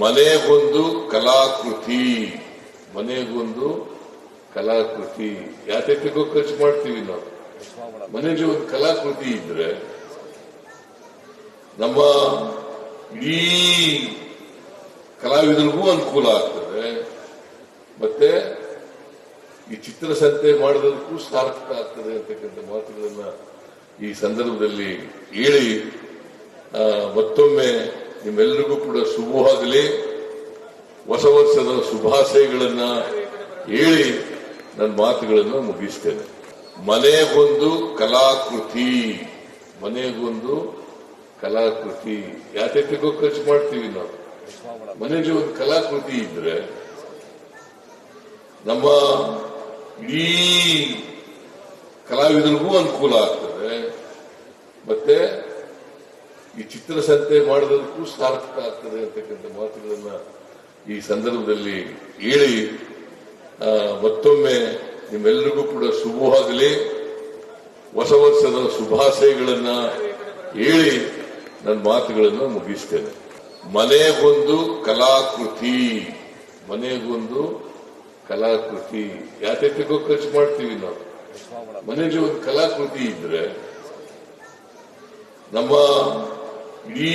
ಮನೆಗೊಂದು ಕಲಾಕೃತಿ, ಮನೆಗೊಂದು ಕಲಾಕೃತಿ ಯಾತಕ್ಕಿಗೂ ಖರ್ಚು ಮಾಡ್ತೀವಿ ನಾವು. ಮನೆಗೆ ಒಂದು ಕಲಾಕೃತಿ ಇದ್ರೆ ನಮ್ಮ ಇಡೀ ಕಲಾವಿದರಿಗೂ ಅನುಕೂಲ ಆಗ್ತದೆ, ಮತ್ತೆ ಈ ಚಿತ್ರಸಂತೆ ಮಾಡೋದಕ್ಕೂ ಸಾರ್ಥಕ ಆಗ್ತದೆ ಅಂತಕ್ಕಂಥ ಮಾತುಗಳನ್ನ ಈ ಸಂದರ್ಭದಲ್ಲಿ ಹೇಳಿ ಮತ್ತೊಮ್ಮೆ ನಿಮ್ಮೆಲ್ಲರಿಗೂ ಕೂಡ ಶುಭವಾಗಲಿ, ಹೊಸ ವರ್ಷದ ಶುಭಾಶಯಗಳನ್ನ ಹೇಳಿ ನನ್ನ ಮಾತುಗಳನ್ನು ಮುಗಿಸ್ತೇನೆ. ಮನೆಗೊಂದು ಕಲಾಕೃತಿ, ಮನೆಗೊಂದು ಕಲಾಕೃತಿ ಯಾತಕ್ಕಿಗೂ ಖರ್ಚು ಮಾಡ್ತೀವಿ ನಾವು. ಮನೆಗೆ ಒಂದು ಕಲಾಕೃತಿ ಇದ್ರೆ ನಮ್ಮ ಇಡೀ ಕಲಾವಿದರಿಗೂ ಅನುಕೂಲ ಆಗ್ತದೆ, ಮತ್ತೆ ಈ ಚಿತ್ರಸಂತೆ ಮಾಡೋದಕ್ಕೂ ಸಾರ್ಥಕ ಆಗ್ತದೆ ಅಂತಕ್ಕಂಥ ಮಾತುಗಳನ್ನ ಈ ಸಂದರ್ಭದಲ್ಲಿ ಹೇಳಿ ಮತ್ತೊಮ್ಮೆ ನಿಮ್ಮೆಲ್ಲರಿಗೂ ಕೂಡ ಶುಭವಾಗಲಿ, ಹೊಸ ವರ್ಷದ ಶುಭಾಶಯಗಳನ್ನ ಹೇಳಿ ನನ್ನ ಮಾತುಗಳನ್ನು ಮುಗಿಸ್ತೇನೆ. ಮನೆಗೊಂದು ಕಲಾಕೃತಿ, ಮನೆಗೊಂದು ಕಲಾಕೃತಿ ಯಾತಕ್ಕಿಗೂ ಖರ್ಚು ಮಾಡ್ತೀವಿ ನಾವು. ಮನೆಗೆ ಒಂದು ಕಲಾಕೃತಿ ಇದ್ರೆ ನಮ್ಮ ಇಡೀ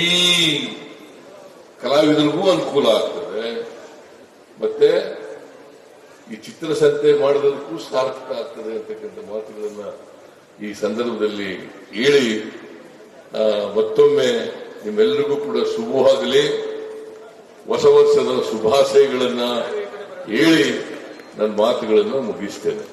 ಕಲಾವಿದರಿಗೂ ಅನುಕೂಲ ಆಗ್ತದೆ, ಮತ್ತೆ ಈ ಚಿತ್ರಸಂತೆ ಮಾಡೋದಕ್ಕೂ ಸಾರ್ಥಕ ಆಗ್ತದೆ ಅಂತಕ್ಕಂಥ ಮಾತುಗಳನ್ನ ಈ ಸಂದರ್ಭದಲ್ಲಿ ಹೇಳಿ ಮತ್ತೊಮ್ಮೆ ನಿಮ್ಮೆಲ್ಲರಿಗೂ ಕೂಡ ಶುಭವಾಗಲಿ, ಹೊಸ ವರ್ಷದ ಶುಭಾಶಯಗಳನ್ನ ಹೇಳಿ ನನ್ನ ಮಾತುಗಳನ್ನು ಮುಗಿಸ್ತೇನೆ.